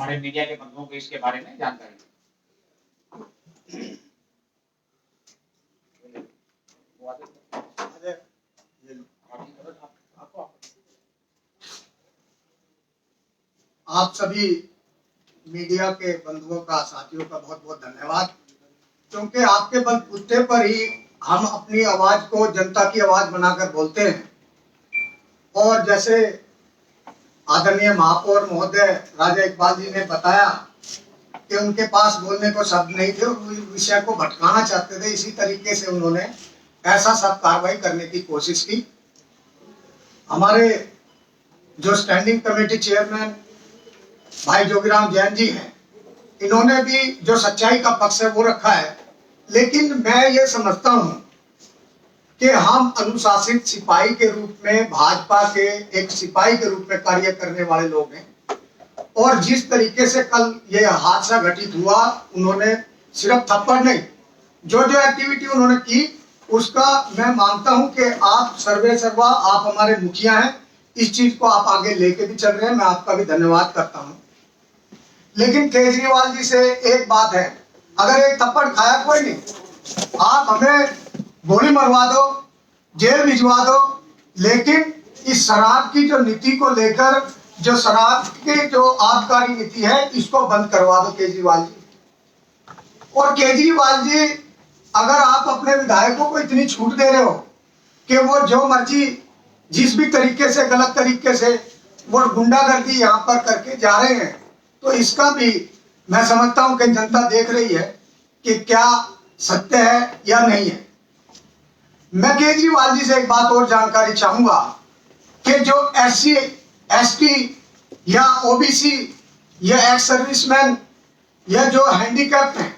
हमारे मीडिया के बंधुओं को इसके बारे में जानकारी दें। आप सभी मीडिया के बंधुओं का, साथियों का बहुत बहुत धन्यवाद, क्योंकि आपके बलबूते पर ही हम अपनी आवाज को जनता की आवाज बनाकर बोलते हैं। और जैसे आदरणीय महापौर महोदय राजा इकबाल जी ने बताया कि उनके पास बोलने को शब्द नहीं थे और विषय को भटकाना चाहते थे, इसी तरीके से उन्होंने ऐसा सब कार्रवाई करने की कोशिश की। हमारे जो स्टैंडिंग कमेटी चेयरमैन भाई जोगीराम जैन जी हैं, इन्होंने भी जो सच्चाई का पक्ष है वो रखा है, लेकिन मैं ये समझता हूं कि हम अनुशासित सिपाही के रूप में, भाजपा के एक सिपाही के रूप में कार्य करने वाले लोग हैं। और जिस तरीके से कल ये हादसा घटित हुआ, उन्होंने सिर्फ थप्पड़ नहीं, जो जो एक्टिविटी उन्होंने की उसका मैं मानता हूं कि आप सर्वे सर्वा, आप हमारे मुखिया हैं, इस चीज को आप आगे लेके भी चल रहे हैं, मैं आपका भी धन्यवाद करता हूं। लेकिन केजरीवाल जी से एक बात है, अगर एक थप्पड़ खाया कोई नहीं, आप हमें गोली मरवा दो, जेल भिजवा दो, लेकिन इस शराब की जो नीति को लेकर, जो शराब की जो आबकारी नीति है, इसको बंद करवा दो केजरीवाल जी। और केजरीवाल जी, अगर आप अपने विधायकों को इतनी छूट दे रहे हो कि वो जो मर्जी जिस भी तरीके से, गलत तरीके से वो गुंडागर्दी यहाँ पर करके जा रहे हैं, तो इसका भी मैं समझता हूं कि जनता देख रही है कि क्या सत्य है या नहीं है। मैं केजरीवाल जी से एक बात और जानकारी चाहूंगा कि जो SC ST या OBC या एक्स सर्विसमैन या जो हैंडीकैप्ड हैं,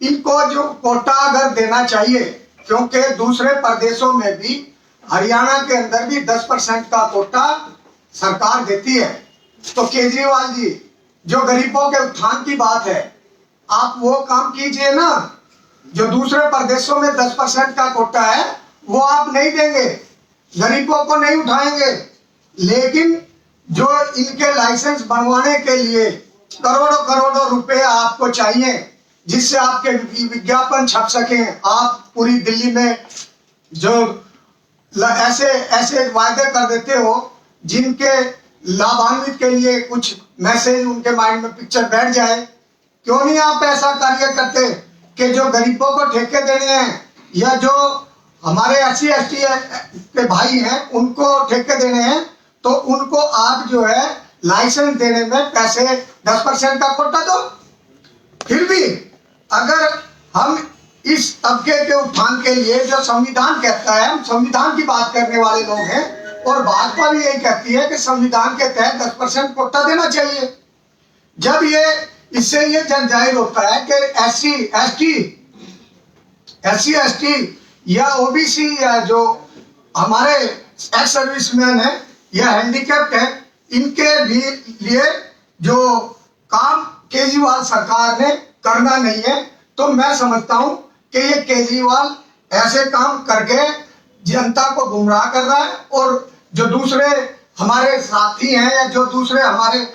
इनको जो कोटा अगर देना चाहिए, क्योंकि दूसरे प्रदेशों में भी, हरियाणा के अंदर भी 10% का कोटा सरकार देती है। तो केजरीवाल जी, जो गरीबों के उत्थान की बात है, आप वो काम कीजिए ना। जो दूसरे प्रदेशों में 10% का कोटा है वो आप नहीं देंगे, गरीबों को नहीं उठाएंगे, लेकिन जो इनके लाइसेंस बनवाने के लिए करोड़ों करोड़ों रुपए आपको चाहिए, जिससे आपके विज्ञापन छप सके, आप पूरी दिल्ली में जो ऐसे ऐसे वायदे कर देते हो जिनके लाभान्वित के लिए कुछ मैसेज उनके माइंड में पिक्चर बैठ जाए, क्यों नहीं आप ऐसा कार्य करते कि जो गरीबों को ठेके देने हैं, या जो हमारे SC ST के भाई हैं उनको ठेके देने हैं, तो उनको आप जो है लाइसेंस देने में पैसे 10% का कोटा दो। फिर भी अगर हम इस तबके के उत्थान के लिए, जो संविधान कहता है, हम संविधान की बात करने वाले लोग हैं, और भाजपा भी यही कहती है कि संविधान के तहत 10% कोटा देना चाहिए। जब ये इससे ये जन जाहिर होता है कि SC ST या OBC या जो हमारे एक्स सर्विसमैन है या हैंडीकैप्ड है, इनके लिए जो काम केजरीवाल सरकार ने करना नहीं है, तो मैं समझता हूं कि ये केजरीवाल ऐसे काम करके जनता को गुमराह कर रहा है। और जो दूसरे हमारे साथी हैं या जो दूसरे हमारे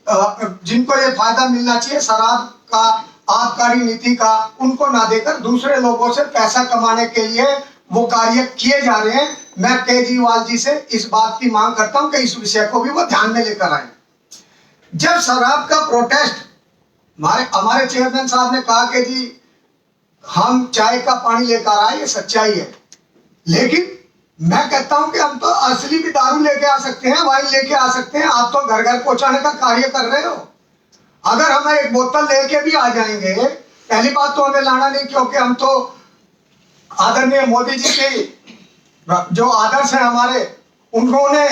जिनको ये फायदा मिलना चाहिए शराब का, आबकारी नीति का, उनको ना देकर दूसरे लोगों से पैसा कमाने के लिए वो कार्य किए जा रहे हैं। मैं केजरीवाल जी से इस बात की मांग करता हूं कि इस विषय को भी वो ध्यान में लेकर आए। जब शराब का प्रोटेस्ट, हमारे चेयरमैन साहब ने कहा कि जी हम चाय का पानी लेकर आए, ये सच्चाई है, लेकिन मैं कहता हूं कि हम तो असली भी दारू लेके आ सकते हैं, वाइन लेके आ सकते हैं। आप तो घर घर पहुंचाने का कार्य कर रहे हो। अगर हम एक बोतल लेके भी आ जाएंगे, पहली बात तो हमें लाना नहीं, क्योंकि हम तो आदरणीय मोदी जी के जो आदर्श है हमारे, उन्होंने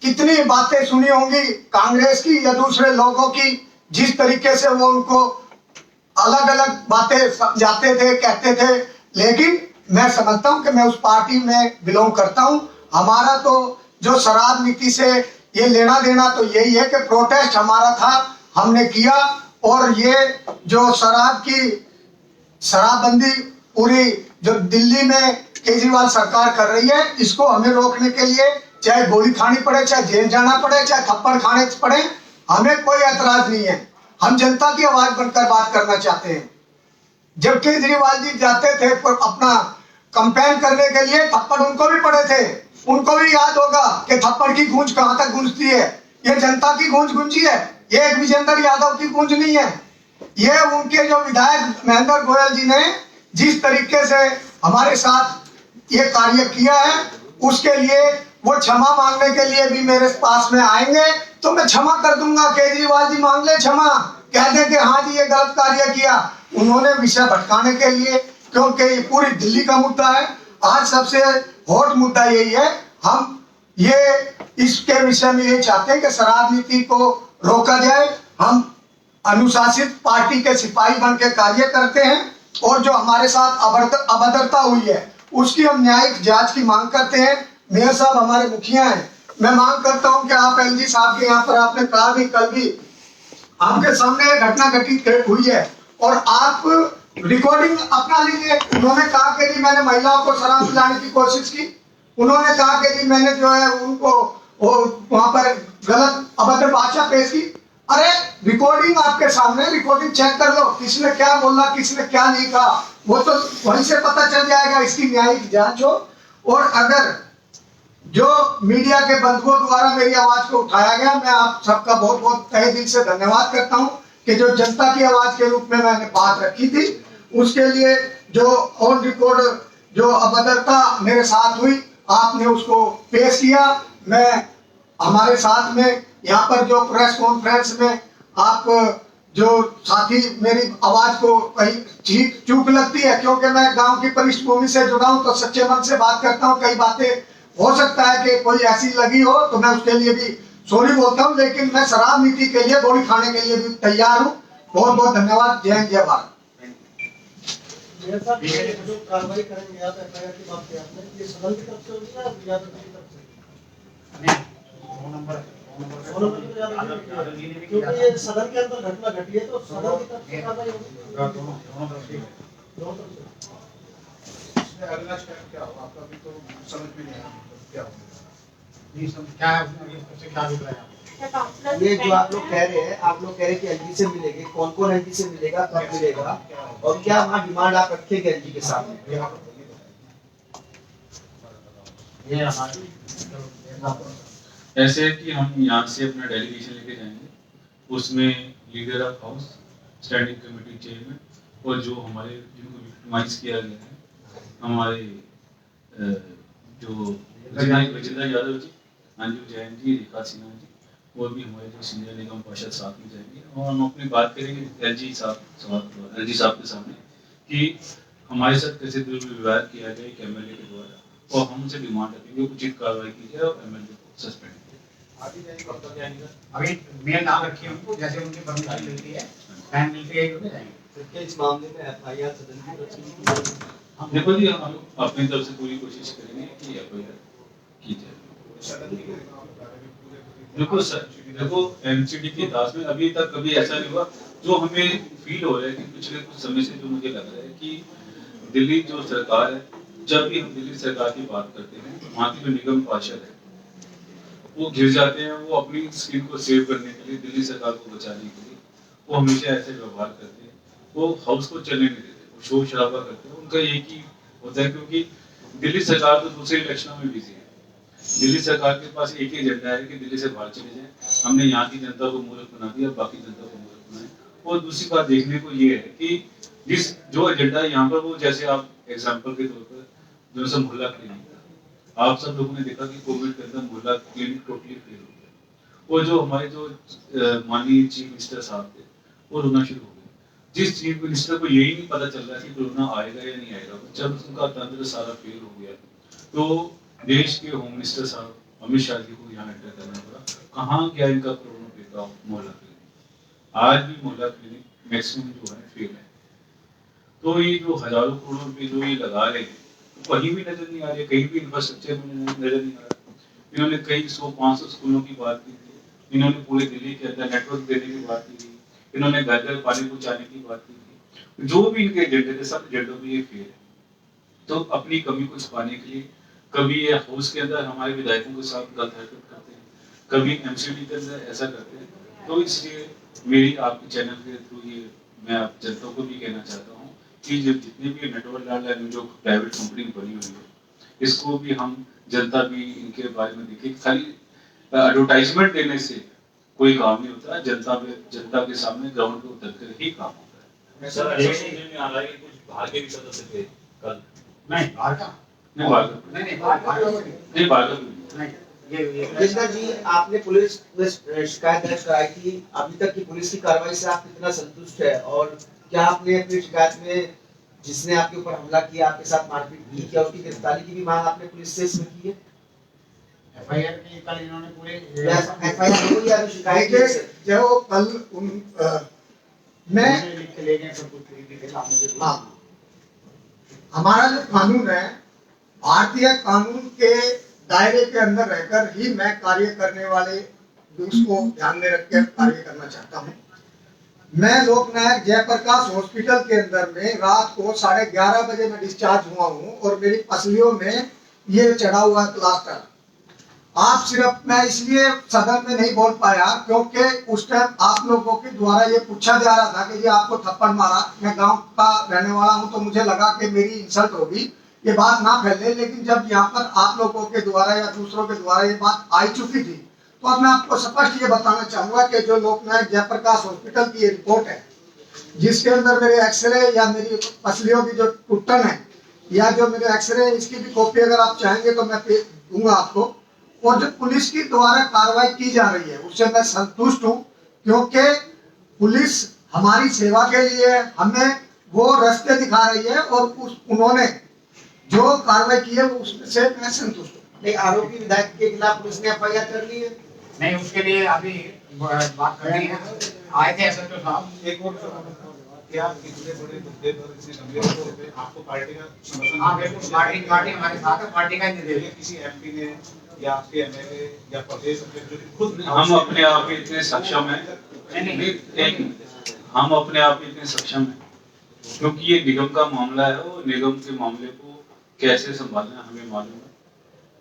कितनी बातें सुनी होंगी कांग्रेस की या दूसरे लोगों की, जिस तरीके से वो उनको अलग अलग बातें समझाते थे, कहते थे। लेकिन मैं समझता हूं कि मैं उस पार्टी में बिलोंग करता हूं। हमारा तो जो शराब नीति से ये लेना देना तो यही है कि प्रोटेस्ट हमारा था, हमने किया, और ये जो शराबबंदी पूरी जो दिल्ली में केजरीवाल सरकार कर रही है, इसको हमें रोकने के लिए चाहे गोली खानी पड़े, चाहे जेल जाना पड़े, चाहे थप्पड़ खाने पड़े, हमें कोई ऐतराज नहीं है, हम जनता की आवाज बनकर बात करना चाहते हैं। जब केजरीवाल जी जाते थे पर अपना कंपेन करने के लिए, थप्पड़ उनको भी पड़े थे, उनको भी याद होगा कि थप्पड़ की गूंज कहां तक गूंजती है। ये जनता की गूंज गूंजी है, ये एक विजेंद्र यादव की गूंज नहीं है। ये उनके जो विधायक महेंद्र गोयल जी ने जिस तरीके से हमारे साथ ये कार्य किया है, उसके लिए वो क्षमा मांगने के लिए भी मेरे पास में आएंगे तो मैं क्षमा कर दूंगा। केजरीवाल जी मांग ले क्षमा, कह दे कि हाँ जी ये गलत कार्य किया। उन्होंने विषय भटकाने के लिए, क्योंकि ये पूरी दिल्ली का मुद्दा है, आज सबसे हॉट मुद्दा यही है। हम ये इसके विषय में ये चाहते हैं कि शराब नीति को रोका जाए। हम अनुशासित पार्टी के सिपाही बन के कार्य करते हैं और जो हमारे साथ अभद्रता हुई है उसकी हम न्यायिक जांच की मांग करते हैं। मेयर साहब हमारे मुखिया हैं, मैं मांग करता हूं कि आप एलजी साहब के यहाँ पर, आपने कहा भी कल भी आपके सामने घटना घटित हुई है और आप रिकॉर्डिंग अपना लीजिए। उन्होंने कहा कि जी मैंने महिलाओं को शराब पिलाने की कोशिश की, उन्होंने कहा कि जी मैंने जो है उनको वहां पर गलत अभद्र भाषा पेश की। अरे रिकॉर्डिंग आपके सामने, रिकॉर्डिंग चेक कर लो, किसने क्या बोला किसने क्या नहीं कहा, वो तो वहीं से पता चल जाएगा। इसकी न्यायिक जांच हो। और अगर जो मीडिया के बंधुओं द्वारा मेरी आवाज को उठाया गया, मैं आप सबका बहुत बहुत तहे दिल से धन्यवाद करता हूं कि जो जनता की आवाज के रूप में मैंने बात रखी थी, उसके लिए जो ऑन रिकॉर्ड जो अभद्रता मेरे साथ हुई, आपने उसको पेश किया। मैं हमारे साथ में यहाँ पर जो प्रेस कॉन्फ्रेंस में आप जो साथी मेरी आवाज को कहीं ठीक चूक लगती है, क्योंकि मैं गांव की पृष्ठभूमि से जुड़ा हूं तो सच्चे मन से बात करता हूं। कई बातें हो सकता है कि कोई ऐसी लगी हो तो मैं उसके लिए भी सॉरी बोलता हूं, लेकिन मैं शराब नीति के लिए गोली खाने के लिए भी तैयार हूं। बहुत बहुत धन्यवाद। जय हिंद, जय भारत। जो कार्रवाई करेंगे आप एफआईआर की बात की आपने, ये सदन की तरफ से होगी या यादव जी की तरफ से? नहीं, दो नंबर क्योंकि ये सदन के अंदर घटना घटी है तो सदन की तरफ से कार्रवाई होगी। दोनों तरफ से दोनों तरफ से। इसमें अगला स्टेप क्या होगा आपका? अभी तो समझ में नहीं आया क्या होगा। नहीं समझ क्या है उसमें, ये सबसे क्या अभिप्राय है आपका? ये जो आप लोग कह रहे हैं, आप लोग कह रहे हैं कि एलजी से मिलेंगे, कौन कौन एलजी से मिलेगा, कब मिलेगा और क्या वहाँ डिमांड आप रखेंगे एलजी के सामने? ये हमारी ऐसे है कि हम यहाँ से अपना डेलीगेशन लेके जाएंगे, उसमें leader of house, standing committee chairman और जो हमारे जिनको विक्टिमाइज किया गया है, हमारे जो विजेंद्र यादव जी, अंजू जैन जी, रेखा सिन्हा जी और भी हमारे जो सीनियर निगम पार्षद साथ में जाएंगे और हम अपनी बात करेंगे एलजी साहब के सामने कि हमारे साथ कैसे दुर्व्यवहार किया गया एक एमएलए के द्वारा और हम उनसे डिमांड रखेंगे उचित कार्रवाई की जाए और एमएलए को सस्पेंड किया। आगे जाएंगे कब तक जाएंगे? अभी मेल नाम रखिए उनको, जैसे उनकी परमिशन मिलती है टाइम मिलती है तो जाएंगे। तो क्या इस मामले में एफआईआर सदन की तरफ से की जाएगी? देखो जी, हम अपनी तरफ से पूरी कोशिश करेंगे कि एफआईआर की जाए। देखो सर, देखो एमसीडी की दास में अभी तक कभी ऐसा नहीं हुआ। जो हमें फील हो रहा है कि पिछले कुछ समय से जो मुझे लग रहा है कि दिल्ली जो सरकार है, जब भी हम दिल्ली सरकार की बात करते हैं, वहाँ की जो निगम पार्षद है वो घिर जाते हैं। वो अपनी स्किन को सेव करने के लिए, दिल्ली सरकार को बचाने के लिए वो हमेशा ऐसे व्यवहार करते हैं। वो हाउस को चलने नहीं देते, वो शोर शराबा करते हैं। उनका एक ही होता है, क्योंकि दिल्ली सरकार तो दूसरे इलेक्शनों में बिजी है। दिल्ली सरकार के पास एक ही एजेंडा है कि दिल्ली से बाहर चले जाएं, हमने यहाँ की जनता को मूर्ख बना दिया, बाकी जनता को मूर्ख बनाए। और दूसरी बात देखने को ये है कि जिस जो एजेंडा है यहाँ पर, वो जैसे आप एग्जाम्पल के तौर पर जो सा मोहल्ला क्लिनिक, आप सब लोगों ने देखा कि कोविड के अंदर मोहल्ला क्लिनिक टोटली फेल हो गया। और जो हमारे जो माननीय चीफ मिनिस्टर साहब थे वो रोना शुरू हो गए। जिस चीफ मिनिस्टर को यही नहीं पता चल रहा कि कोरोना आएगा या नहीं आएगा, जब उनका तंत्र सारा फेल हो गया तो देश के होम मिनिस्टर साहब अमित शाह जी को यहाँ एंटर करना पड़ा। कहाँ गया इनका करोड़ों रुपए का मोहल्ला क्लिनिक? आज भी मोहल्ला क्लिनिक मैक्सिमम जो है फेल है। तो ये जो हजारों करोड़ों रुपए जो ये लगा रहे हैं तो कहीं भी नजर नहीं आ रहे, कहीं भी इंफ्रास्ट्रक्चर में नजर नहीं आ रहा। इन्होंने कई 100-500 स्कूलों की बात की थी, इन्होंने पूरे दिल्ली के अंदर नेटवर्क देने की बात की थी, इन्होंने घर घर पानी पहुंचाने की बात की थी। जो भी इनके एजेंडे थे, सब एजेंडों में ये फेल है। तो अपनी कमी को छुपाने के लिए कभी ये हाउस के अंदर हमारे विधायकों के साथ गलत हरकत करते हैं, कभी एमसीडी के अंदर ऐसा करते हैं। तो इसलिए मेरी आपके चैनल के थ्रू ये मैं आप जनता को भी कहना चाहता हूँ कि जो जितने भी नटवर लाल जो प्राइवेट कंपनी बनी हुई है इसको भी हम जनता भी इनके बारे में देखें। खाली एडवर्टाइजमेंट देने से कोई काम नहीं होता, जनता के सामने ग्राउंड पे उतर कर ही काम होता है। सर ऐसा समझ में आ रहा है कि कुछ बाहर के भी सदस्य थे कल? नहीं बाहर का नहीं बाहर नहीं नहीं नहीं ये जिंदा जी, आपने पुलिस में शिकायत दर्ज कराई थी, अभी तक की पुलिस की कार्रवाई से आप कितना संतुष्ट है? और क्या आपने अपनी शिकायत में जिसने आपके ऊपर हमला किया, आपके साथ मारपीट की, क्या उसकी गिरफ्तारी की भी मांग आपने पुलिस से इसमें की है? एफआईआर की कल इन्होंने पूरे एफआईआर हो या शिकायत देखिए, की? जो कल मैं लिख के ले गए सब कुछ डिटेल आपने जो दिया। हाँ, हमारा जो कानून है, भारतीय कानून के दायरे के अंदर रहकर ही मैं कार्य करने वाले उसको ध्यान में रखकर कार्य करना चाहता हूँ। मैं लोकनायक जयप्रकाश हॉस्पिटल के अंदर में रात को 11:30 बजे में डिस्चार्ज हुआ हूँ और मेरी पसलियों में ये चढ़ा हुआ प्लास्टर। आप सिर्फ मैं इसलिए सदन में नहीं बोल पाया क्योंकि उस टाइम आप लोगों के द्वारा ये पूछा जा रहा था कि ये आपको थप्पड़ मारा। मैं गांव का रहने वाला हूं तो मुझे लगा कि मेरी इंसल्ट होगी, ये बात ना फैले। लेकिन जब यहाँ पर आप लोगों के द्वारा या दूसरों के द्वारा ये बात आई चुकी थी तो अब मैं आपको स्पष्ट ये बताना चाहूंगा कि जो लोकनायक जयप्रकाश हॉस्पिटल की ये रिपोर्ट है जिसके अंदर मेरे एक्सरे या मेरी पसलियों की जो टुट्टन है या जो मेरे एक्सरे इसकी भी कॉपी अगर आप चाहेंगे तो मैं दूंगा आपको। और जो पुलिस की द्वारा कार्रवाई की जा रही है उससे मैं संतुष्ट हूँ क्योंकि पुलिस हमारी सेवा के लिए हमें वो रास्ते दिखा रही है और उन्होंने जो कार्रवाई की है उससे मैं संतुष्ट हूँ। नहीं, आरोपी विधायक के खिलाफ पुलिस ने एफआईआर कर ली है? नहीं उसके लिए अभी बात करनी है। आए थे एसएचओ साहब। एक और क्या इतने बड़े मुद्दे पर इतने गंभीर मुद्दे पे आपको पार्टी का समर्थन? हाँ बिल्कुल, पार्टी हमारे साथ है, पार्टी का ही निर्देश है। किसी एमपी ने या आपके एमएलए या प्रदेश अध्यक्ष जो कि खुद हम अपने आप में इतने सक्षम हैं, हम अपने आप में इतने सक्षम हैं क्योंकि ये निगम का मामला है और निगम के मामले को कैसे संभालना हमें मालूम है।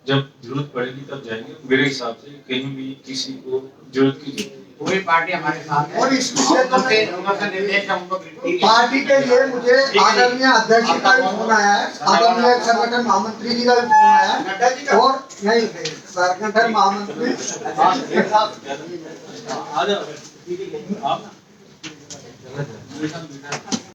जब जरूरत पड़ेगी तब जाएंगे। मेरे हिसाब से कहीं भी किसी को जरूरत की जरूरत पूरी पार्टी हमारे साथ है और इस विषय को उनसे निर्देश है उनको पार्टी के लिए मुझे आदरणीय अध्यक्ष जी का भी फोन आया है, आदरणीय संगठन महामंत्री जी का भी फोन आया है और नहीं संगठन महामंत्री आ जाओ।